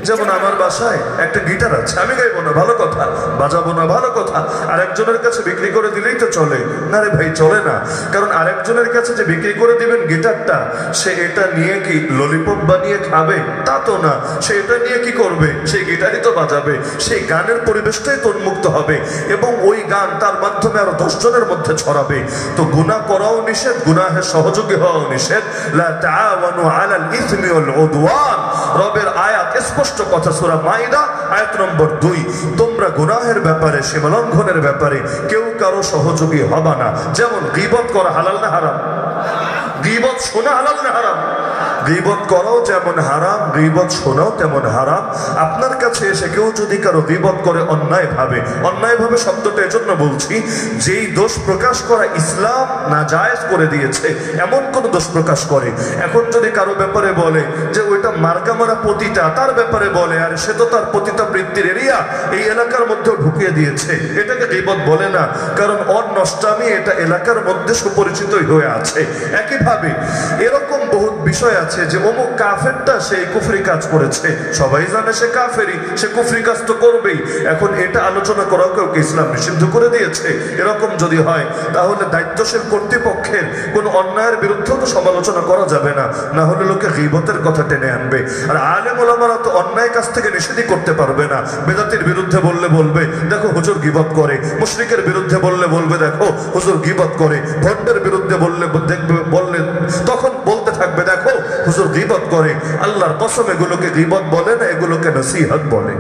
যেমন আমার বাসায় একটা গিটার আছে, আমি গাইবো না ভালো কথা, বাজাবো না ভালো কথা, আর একজনের কাছে বিক্রি করে দিলেই তো চলে না রে ভাই, চলে না। কারণ আরেকজনের কাছে যে বিক্রি করে দিবেন গিটারটা, সে এটা নিয়ে কি ললিপপ বানিয়ে খাবে? তা তো না। সে এটা নিয়ে কি করবে? সেই গিটারই তো বাজাবে, সেই গানের পরিবেশটাই তো উন্মুক্ত হবে এবং ওই গান তার মাধ্যমে আরো 10 জনের মধ্যে ছড়াবে। তো গুনাহ করাও নিষেধ, গুনাহের সহযোগী হওয়াও নিষেধ। লা তাআওয়ানু আলাল ইসমি ওয়াল উদওয়ান, রবের আয়াত, স্পষ্ট কথা, সূরা মাইদা আয়াত নম্বর 2। তোমরা গুনাহের ব্যাপারে, সীমালঙ্ঘনের ব্যাপারে কেউ কারো সহযোগী হবা না। যেমন গীবত করা হালাল না হারাম? গীবত শোনা হালাল না হারাম? গীবত করাও যেমন হারাম, গীবত শোনাও তেমন হারাম। আপনার কাছে এসে কেউ যদি কারো গীবত করে অন্যায়ভাবে, অন্যায়ভাবে শব্দটা এজন্য বলছি, যেই দোষ প্রকাশ করা ইসলাম নাজায়েজ করে দিয়েছে এমন কোন দোষ প্রকাশ করে, এখন যদি কারো ব্যাপারে বলে যে ওইটা মার্কা মারা পতিতা, তার ব্যাপারে বলে আর সে তো তার পতিতা বৃত্তির এরিয়া এই এলাকার মধ্যেও ঢুকিয়ে দিয়েছে, এটাকে গীবত বলে না, কারণ ওর নষ্টামি এটা এলাকার মধ্যে সুপরিচিতই হয়ে আছে। একইভাবে এরকম বহুত বিষয় আছে যে অমুক কাফেরটা সেই কুফরি কাজ করেছে, সবাই জানে সে কাফেরি, সে কুফরি কাজ তো করবেই। এখন এটা আলোচনা করাও কেউ ইসলাম নিষিদ্ধ করে দিয়েছে। এরকম যদি হয় তাহলে দায়িত্বশীল কর্তৃপক্ষের কোন অন্যায়ের বিরুদ্ধেও তো সমালোচনা করা যাবে না, না হলে লোকে গীবতের কথা টেনে আনবে। আর আলেম ওলামারা তো অন্যায় কাজ থেকে নিষেধই করতে পারবে না। বেদাতির বিরুদ্ধে বললে বলবে দেখো হুজুর গীবত করে, মুশরিকের বিরুদ্ধে বললে বলবে দেখো হুজুর গীবত করে, ভণ্ডের বিরুদ্ধে বললে দেখবে বললে তখন বলতে থাকবে দেখো হুজুর গীবত করে। আল্লাহর কসম এগুলোকে গীবত বলে না, এগুলোকে নসিহত বলে।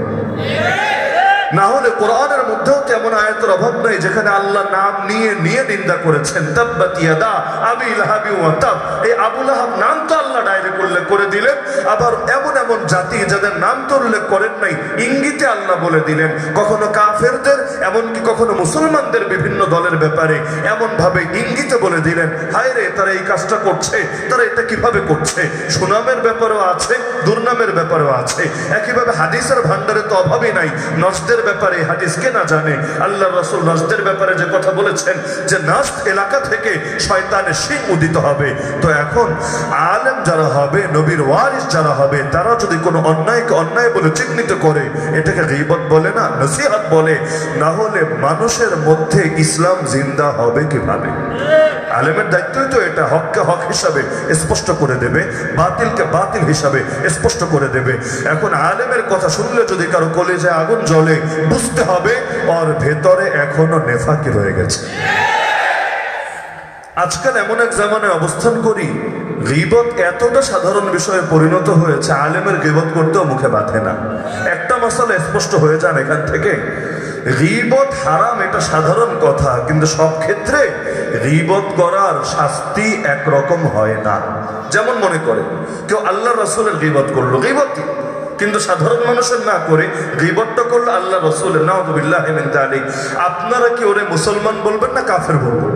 না হলে কোরআনের মধ্যেও তেমন আয়াতের অভাব নাই যেখানে আল্লাহ নাম নিয়ে নিয়ে নিন্দা করেছেন। তাব্বাত ইয়াদা আবি লাহাবি ওয়া তাব, এই আবু লাহাব নাম তো আল্লাহ ডাইরেক্ট উল্লেখ করে দিলেন, আবার এমন এমন জাতি যাদের নাম তো উল্লেখ করেন নাই, ইঙ্গিতে আল্লাহ বলে দিলেন। কখনো কাফেরদের, এমনকি কখনো মুসলমানদের বিভিন্ন দলের ব্যাপারে এমন ভাবে ইঙ্গিতে বলে দিলেন, হায় রে তারা এই কাজটা করছে, তারা এটা কিভাবে করছে। সুনামের ব্যাপারেও আছে, দুর্নামের ব্যাপারেও আছে। একইভাবে হাদিসের ভান্ডারে তো অভাবই নাই। নজদের ব্যাপারে হাদিস কে না জানে? আল্লাহ রাসূল নাজদের ব্যাপারে যে কথা বলেছেন যে নাজদ এলাকা থেকে শয়তানের শিং উদিত হবে। তো এখন আলেম যারা হবে, নবীর ওয়ারিস যারা হবে, তারা যদি কোনো অন্যায়কে অন্যায় বলে চিহ্নিত করে, এটাকে গীবত বলে না, নসিহত বলে। না হলে মানুষের মধ্যে ইসলাম জিন্দা হবে কিভাবে? আলেমের দায়িত্বই তো এটা, হককে হক হিসাবে স্পষ্ট করে দেবে, বাতিলকে বাতিল হিসাবে স্পষ্ট করে দেবে। এখন আলেমের কথা শুনলে যদি কারো কলিজায় আগুন জ্বলে, বুঝতে হবে ওর ভেতরে এখনো নেফাকি রয়ে গেছে। আজকাল এমন এক জামানায় অবস্থান করি, গীবত এতটা সাধারণ বিষয়ে পরিণত হয়েছে, আলেমের গীবত করতেও মুখে বাঁধে না। একটা মশলা স্পষ্ট হয়ে যান এখান থেকে, গীবত হারাম এটা সাধারণ কথা, কিন্তু সব ক্ষেত্রে গীবত করার শাস্তি একরকম হয় না। যেমন মনে করে কেউ আল্লাহ রাসূলের গীবত করলো, গীবতই, কিন্তু সাধারণ মানুষের না করে গীবতটা করলো আল্লাহ রাসূলের, নাউযুবিল্লাহি মিন যালিক। আপনারা কি ওরে মুসলমান বলবেন না কাফের বলবেন?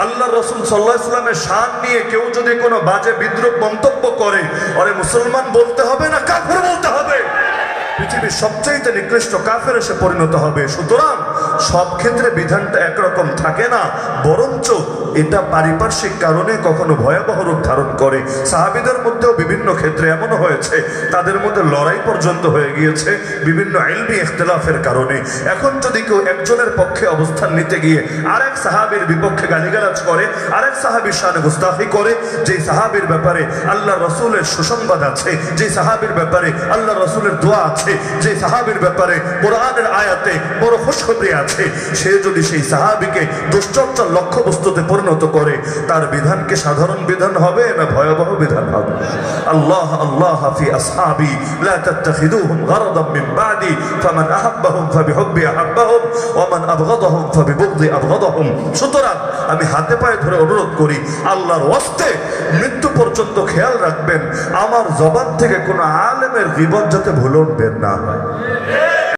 আল্লাহ রাসূল সাল্লাল্লাহু আলাইহি ওয়াসাল্লামের শান নিয়ে কেউ যদি কোনো বাজে বিদ্রূপ মন্তব্য করে, ওরে মুসলমান বলতে হবে না কাফের বলতে হবে? পৃথিবীর সবচাইতে নিকৃষ্ট কাফের এসে পরিণত হবে। সুতরাং সব ক্ষেত্রে বিধানটা একরকম থাকে না, বরঞ্চ এটা পারিপার্শ্বিক কারণে কখনো ভয়াবহ রূপ ধারণ করে। সাহাবীদের মধ্যেও বিভিন্ন ক্ষেত্রে এমনও হয়েছে তাদের মধ্যে লড়াই পর্যন্ত হয়ে গিয়েছে বিভিন্ন ইলমি ইখতিলাফের কারণে। এখন যদি কেউ একজনের পক্ষে অবস্থান নিতে গিয়ে আরেক সাহাবীর বিপক্ষে গালিগালাজ করে, আরেক সাহাবীর শানে গুস্তাখি করে, যে সাহাবীর ব্যাপারে আল্লাহ রাসূলের সুসংবাদ আছে, যে সাহাবীর ব্যাপারে আল্লাহ রাসূলের দোয়া আছে, যে সাহাবীর ব্যাপারে কোরআনের আয়াতে বড় খুশখবরি আছে, সে যদি সেই সাহাবীকে দুশ্চর্চার লক্ষ্যবস্তুতে পরিণত করে, তার বিধানকে সাধারণ বিধান হবে না ভয়াবহ বিধান হবে? আল্লাহ আল্লাহ ফি আসহাবি লা তাত্তাখিদুহুম গারাদাম মিন বাদি ফামান আহাব্বাহুম ফাবিহুব্বি আহাব্বাহুম ওয়া মান আবগাদাহুম ফাবিবুগদি আবগাদাহুম। সুতরাং আমি হাতে পায়ে ধরে অনুরোধ করি, আল্লাহর ওয়াস্তে মৃত্যু পর্যন্ত খেয়াল রাখবেন আমার জবান থেকে কোনো আলেমের গীবত যাতে ভুল উঠবে না হয়।